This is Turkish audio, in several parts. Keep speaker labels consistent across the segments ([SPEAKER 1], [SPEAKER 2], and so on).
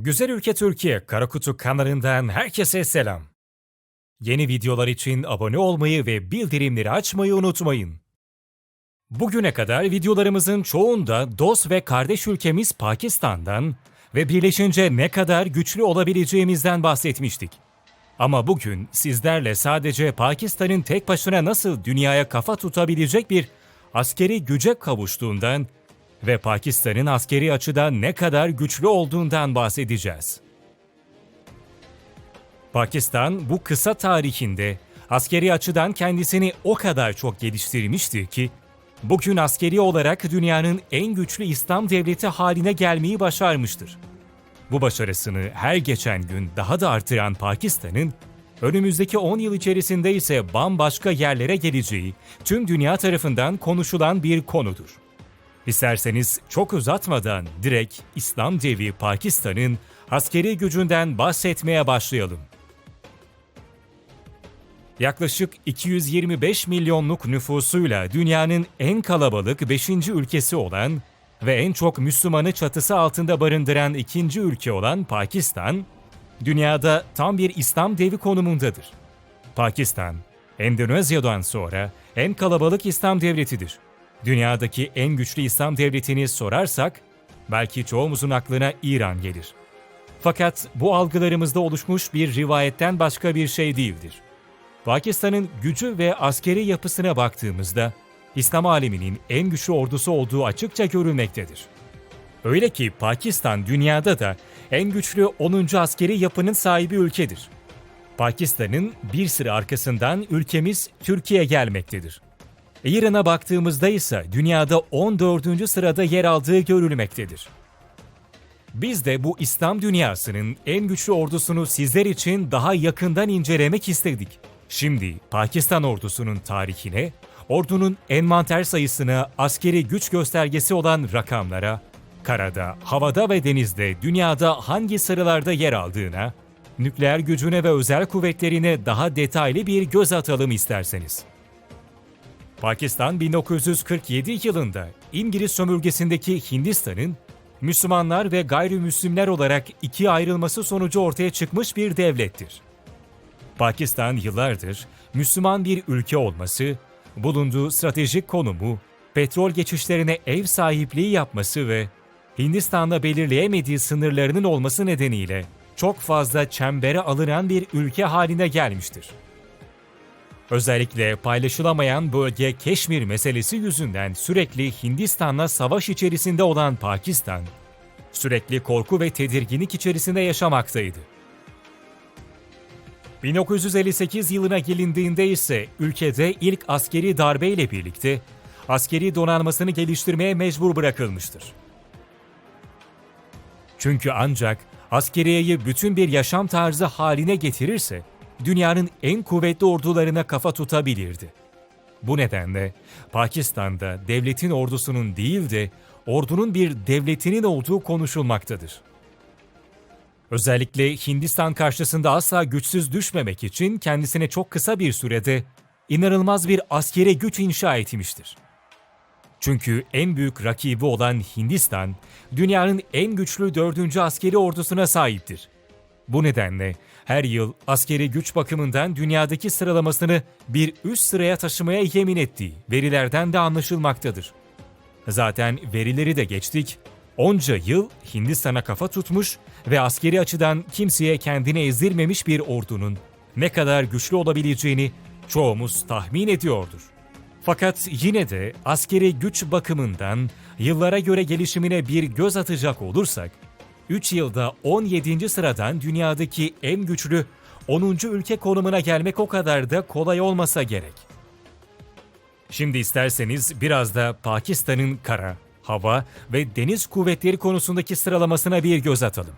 [SPEAKER 1] Güzel ülke Türkiye Karakutu kanalından herkese selam. Yeni videolar için abone olmayı ve bildirimleri açmayı unutmayın. Bugüne kadar videolarımızın çoğunda dost ve kardeş ülkemiz Pakistan'dan ve birleşince ne kadar güçlü olabileceğimizden bahsetmiştik. Ama bugün sizlerle sadece Pakistan'ın tek başına nasıl dünyaya kafa tutabilecek bir askeri güce kavuştuğundan ve Pakistan'ın askeri açıdan ne kadar güçlü olduğundan bahsedeceğiz. Pakistan bu kısa tarihinde askeri açıdan kendisini o kadar çok geliştirmiştir ki, bugün askeri olarak dünyanın en güçlü İslam devleti haline gelmeyi başarmıştır. Bu başarısını her geçen gün daha da artıran Pakistan'ın, önümüzdeki 10 yıl içerisinde ise bambaşka yerlere geleceği tüm dünya tarafından konuşulan bir konudur. İsterseniz çok uzatmadan direkt İslam devi Pakistan'ın askeri gücünden bahsetmeye başlayalım. Yaklaşık 225 milyonluk nüfusuyla dünyanın en kalabalık 5. ülkesi olan ve en çok Müslümanı çatısı altında barındıran 2. ülke olan Pakistan, dünyada tam bir İslam devi konumundadır. Pakistan, Endonezya'dan sonra en kalabalık İslam devletidir. Dünyadaki en güçlü İslam devletini sorarsak, belki çoğumuzun aklına İran gelir. Fakat bu algılarımızda oluşmuş bir rivayetten başka bir şey değildir. Pakistan'ın gücü ve askeri yapısına baktığımızda, İslam aleminin en güçlü ordusu olduğu açıkça görülmektedir. Öyle ki Pakistan dünyada da en güçlü 10. askeri yapının sahibi ülkedir. Pakistan'ın bir sıra arkasından ülkemiz Türkiye gelmektedir. İran'a baktığımızda ise dünyada 14. sırada yer aldığı görülmektedir. Biz de bu İslam dünyasının en güçlü ordusunu sizler için daha yakından incelemek istedik. Şimdi Pakistan ordusunun tarihine, ordunun envanter sayısına, askeri güç göstergesi olan rakamlara, karada, havada ve denizde dünyada hangi sıralarda yer aldığına, nükleer gücüne ve özel kuvvetlerine daha detaylı bir göz atalım isterseniz. Pakistan 1947 yılında İngiliz sömürgesindeki Hindistan'ın Müslümanlar ve gayrimüslimler olarak ikiye ayrılması sonucu ortaya çıkmış bir devlettir. Pakistan yıllardır Müslüman bir ülke olması, bulunduğu stratejik konumu, petrol geçişlerine ev sahipliği yapması ve Hindistan'la belirleyemediği sınırlarının olması nedeniyle çok fazla çembere alınan bir ülke haline gelmiştir. Özellikle paylaşılamayan bölge Keşmir meselesi yüzünden sürekli Hindistan'la savaş içerisinde olan Pakistan, sürekli korku ve tedirginlik içerisinde yaşamaktaydı. 1958 yılına gelindiğinde ise ülkede ilk askeri darbeyle birlikte askeri donanmasını geliştirmeye mecbur bırakılmıştır. Çünkü ancak askeriyeyi bütün bir yaşam tarzı haline getirirse, dünyanın en kuvvetli ordularına kafa tutabilirdi. Bu nedenle Pakistan'da devletin ordusunun değil de ordunun bir devletinin olduğu konuşulmaktadır. Özellikle Hindistan karşısında asla güçsüz düşmemek için kendisine çok kısa bir sürede inanılmaz bir askeri güç inşa etmiştir. Çünkü en büyük rakibi olan Hindistan, dünyanın en güçlü 4. askeri ordusuna sahiptir. Bu nedenle her yıl askeri güç bakımından dünyadaki sıralamasını bir üst sıraya taşımaya yemin ettiği verilerden de anlaşılmaktadır. Zaten verileri de geçtik, onca yıl Hindistan'a kafa tutmuş ve askeri açıdan kimseye kendini ezdirmemiş bir ordunun ne kadar güçlü olabileceğini çoğumuz tahmin ediyordur. Fakat yine de askeri güç bakımından yıllara göre gelişimine bir göz atacak olursak, 3 yılda 17. sıradan dünyadaki en güçlü 10. ülke konumuna gelmek o kadar da kolay olmasa gerek. Şimdi isterseniz biraz da Pakistan'ın kara, hava ve deniz kuvvetleri konusundaki sıralamasına bir göz atalım.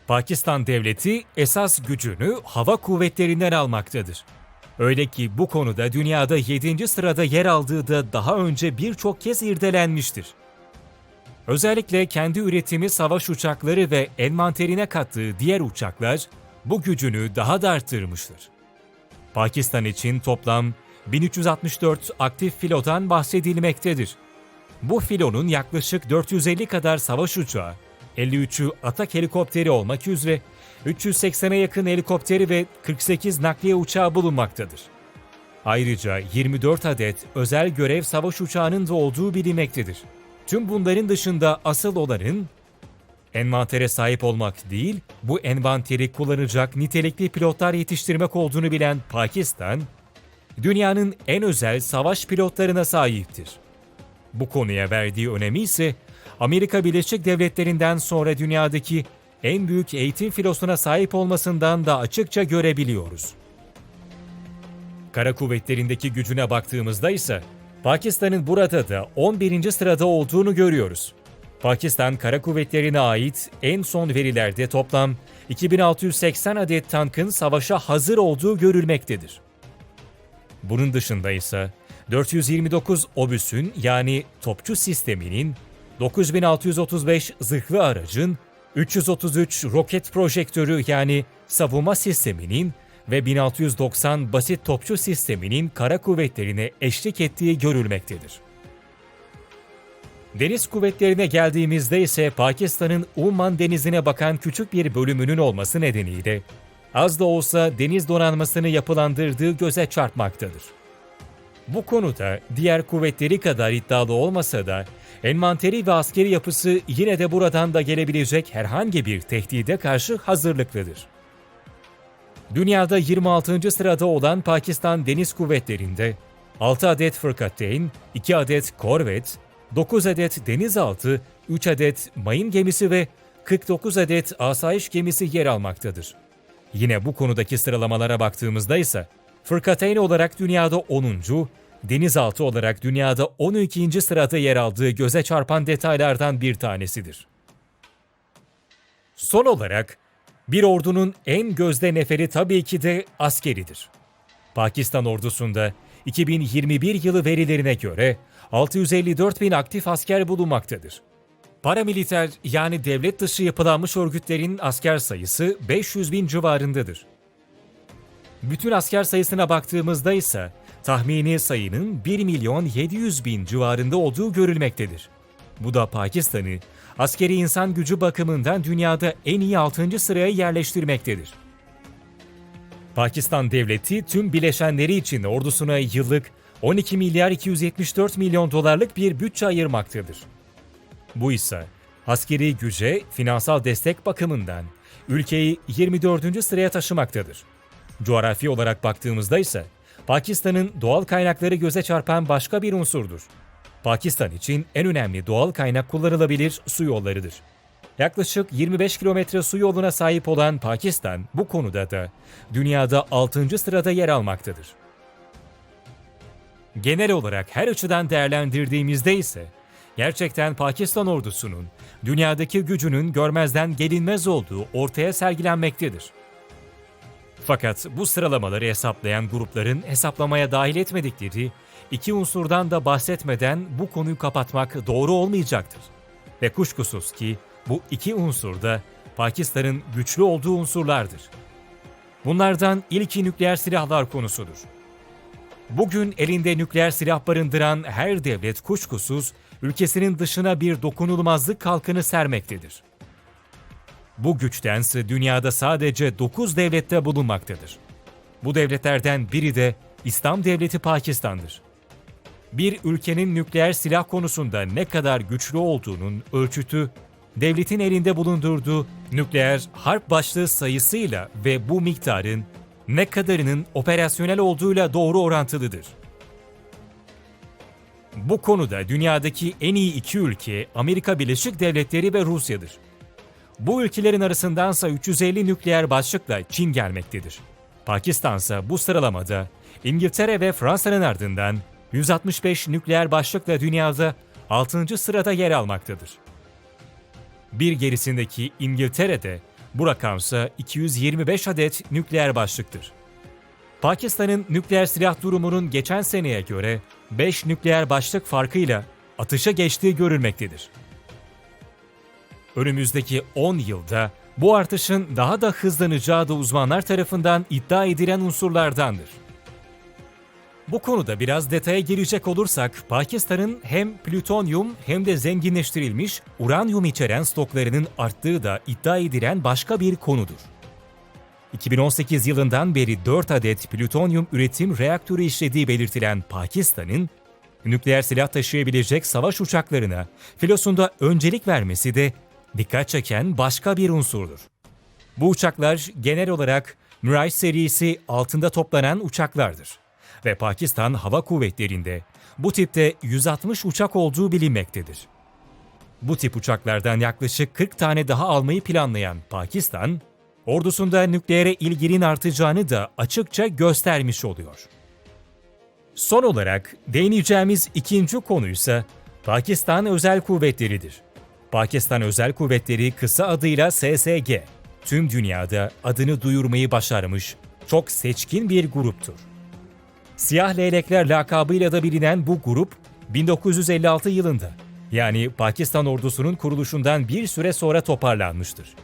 [SPEAKER 1] Pakistan devleti esas gücünü hava kuvvetlerinden almaktadır. Öyle ki bu konuda dünyada 7. sırada yer aldığı da daha önce birçok kez irdelenmiştir. Özellikle kendi üretimi savaş uçakları ve envanterine kattığı diğer uçaklar bu gücünü daha da arttırmıştır. Pakistan için toplam 1364 aktif filodan bahsedilmektedir. Bu filonun yaklaşık 450 kadar savaş uçağı, 53'ü atak helikopteri olmak üzere 380'e yakın helikopteri ve 48 nakliye uçağı bulunmaktadır. Ayrıca 24 adet özel görev savaş uçağının da olduğu bilinmektedir. Tüm bunların dışında asıl olanın envantere sahip olmak değil, bu envanteri kullanacak nitelikli pilotlar yetiştirmek olduğunu bilen Pakistan, dünyanın en özel savaş pilotlarına sahiptir. Bu konuya verdiği önemi ise Amerika Birleşik Devletleri'nden sonra dünyadaki en büyük eğitim filosuna sahip olmasından da açıkça görebiliyoruz. Kara kuvvetlerindeki gücüne baktığımızda ise Pakistan'ın burada da 11. sırada olduğunu görüyoruz. Pakistan Kara Kuvvetleri'ne ait en son verilerde toplam 2680 adet tankın savaşa hazır olduğu görülmektedir. Bunun dışında ise 429 obüsün yani topçu sisteminin, 9635 zırhlı aracın, 333 roket projektörü yani savunma sisteminin ve 1690 basit topçu sisteminin kara kuvvetlerine eşlik ettiği görülmektedir. Deniz kuvvetlerine geldiğimizde ise Pakistan'ın Umman denizine bakan küçük bir bölümünün olması nedeniyle az da olsa deniz donanmasını yapılandırdığı göze çarpmaktadır. Bu konuda diğer kuvvetleri kadar iddialı olmasa da envanteri ve askeri yapısı yine de buradan da gelebilecek herhangi bir tehdide karşı hazırlıklıdır. Dünyada 26. sırada olan Pakistan Deniz Kuvvetleri'nde 6 adet fırkateyn, 2 adet korvet, 9 adet denizaltı, 3 adet mayın gemisi ve 49 adet asayiş gemisi yer almaktadır. Yine bu konudaki sıralamalara baktığımızda ise fırkateyn olarak dünyada 10. denizaltı olarak dünyada 12. sırada yer aldığı göze çarpan detaylardan bir tanesidir. Son olarak bir ordunun en gözde neferi tabii ki de askeridir. Pakistan ordusunda 2021 yılı verilerine göre 654 bin aktif asker bulunmaktadır. Paramiliter yani devlet dışı yapılanmış örgütlerin asker sayısı 500 bin civarındadır. Bütün asker sayısına baktığımızda ise tahmini sayının 1 milyon 700 bin civarında olduğu görülmektedir. Bu da Pakistan'ı askeri insan gücü bakımından dünyada en iyi 6. sıraya yerleştirmektedir. Pakistan devleti tüm bileşenleri için ordusuna yıllık 12 milyar 274 milyon dolarlık bir bütçe ayırmaktadır. Bu ise askeri güce finansal destek bakımından ülkeyi 24. sıraya taşımaktadır. Coğrafi olarak baktığımızda ise Pakistan'ın doğal kaynakları göze çarpan başka bir unsurdur. Pakistan için en önemli doğal kaynak kullanılabilir su yollarıdır. Yaklaşık 25 kilometre su yoluna sahip olan Pakistan bu konuda da dünyada 6. sırada yer almaktadır. Genel olarak her açıdan değerlendirdiğimizde ise gerçekten Pakistan ordusunun dünyadaki gücünün görmezden gelinmez olduğu ortaya sergilenmektedir. Fakat bu sıralamaları hesaplayan grupların hesaplamaya dahil etmedikleri iki unsurdan da bahsetmeden bu konuyu kapatmak doğru olmayacaktır. Ve kuşkusuz ki bu iki unsur da Pakistan'ın güçlü olduğu unsurlardır. Bunlardan ilki nükleer silahlar konusudur. Bugün elinde nükleer silah barındıran her devlet kuşkusuz ülkesinin dışına bir dokunulmazlık kalkanı sermektedir. Bu güçtense dünyada sadece 9 devlette bulunmaktadır. Bu devletlerden biri de İslam Devleti Pakistan'dır. Bir ülkenin nükleer silah konusunda ne kadar güçlü olduğunun ölçütü, devletin elinde bulundurduğu nükleer harp başlığı sayısıyla ve bu miktarın ne kadarının operasyonel olduğuyla doğru orantılıdır. Bu konuda dünyadaki en iyi iki ülke Amerika Birleşik Devletleri ve Rusya'dır. Bu ülkelerin arasındansa 350 nükleer başlıkla Çin gelmektedir. Pakistan ise bu sıralamada İngiltere ve Fransa'nın ardından 165 nükleer başlıkla dünyada 6. sırada yer almaktadır. Bir gerisindeki İngiltere'de bu rakamsa 225 adet nükleer başlıktır. Pakistan'ın nükleer silah durumunun geçen seneye göre 5 nükleer başlık farkıyla atışa geçtiği görülmektedir. Önümüzdeki 10 yılda bu artışın daha da hızlanacağı da uzmanlar tarafından iddia edilen unsurlardandır. Bu konuda biraz detaya girecek olursak, Pakistan'ın hem plütonyum hem de zenginleştirilmiş uranyum içeren stoklarının arttığı da iddia edilen başka bir konudur. 2018 yılından beri 4 adet plütonyum üretim reaktörü işlediği belirtilen Pakistan'ın, nükleer silah taşıyabilecek savaş uçaklarına filosunda öncelik vermesi de dikkat çeken başka bir unsurdur. Bu uçaklar genel olarak Mirage serisi altında toplanan uçaklardır ve Pakistan Hava Kuvvetleri'nde bu tipte 160 uçak olduğu bilinmektedir. Bu tip uçaklardan yaklaşık 40 tane daha almayı planlayan Pakistan, ordusunda nükleere ilginin artacağını da açıkça göstermiş oluyor. Son olarak değineceğimiz ikinci konuysa Pakistan Özel Kuvvetleri'dir. Pakistan Özel Kuvvetleri kısa adıyla SSG, tüm dünyada adını duyurmayı başarmış çok seçkin bir gruptur. Siyah Leylekler lakabıyla da bilinen bu grup 1956 yılında, yani Pakistan ordusunun kuruluşundan bir süre sonra toparlanmıştır.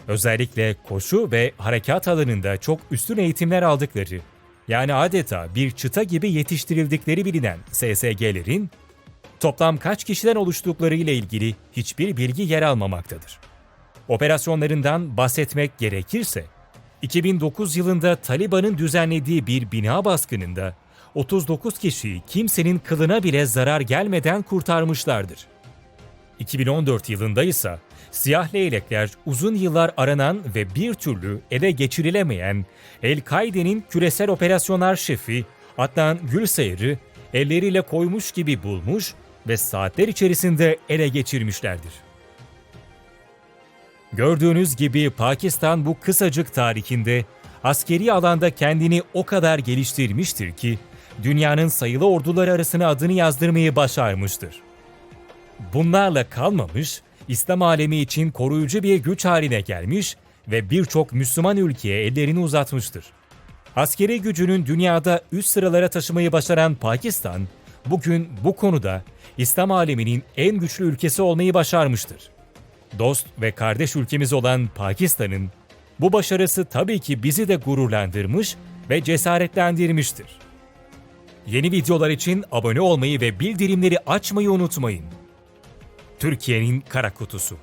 [SPEAKER 1] Özellikle koşu ve harekat alanında çok üstün eğitimler aldıkları, yani adeta bir çıta gibi yetiştirildikleri bilinen SSG'lerin toplam kaç kişiden oluştukları ile ilgili hiçbir bilgi yer almamaktadır. Operasyonlarından bahsetmek gerekirse, 2009 yılında Taliban'ın düzenlediği bir bina baskınında 39 kişiyi kimsenin kılına bile zarar gelmeden kurtarmışlardır. 2014 yılında ise Siyah Leylekler uzun yıllar aranan ve bir türlü ele geçirilemeyen El-Kaide'nin küresel operasyonlar şefi Adnan Gülseyir'i elleriyle koymuş gibi bulmuş ve saatler içerisinde ele geçirmişlerdir. Gördüğünüz gibi Pakistan bu kısacık tarihinde askeri alanda kendini o kadar geliştirmiştir ki dünyanın sayılı orduları arasına adını yazdırmayı başarmıştır. Bunlarla kalmamış, İslam alemi için koruyucu bir güç haline gelmiş ve birçok Müslüman ülkeye ellerini uzatmıştır. Askeri gücünün dünyada üst sıralara taşımayı başaran Pakistan, bugün bu konuda İslam aleminin en güçlü ülkesi olmayı başarmıştır. Dost ve kardeş ülkemiz olan Pakistan'ın bu başarısı tabii ki bizi de gururlandırmış ve cesaretlendirmiştir. Yeni videolar için abone olmayı ve bildirimleri açmayı unutmayın. Türkiye'nin Kara Kutusu.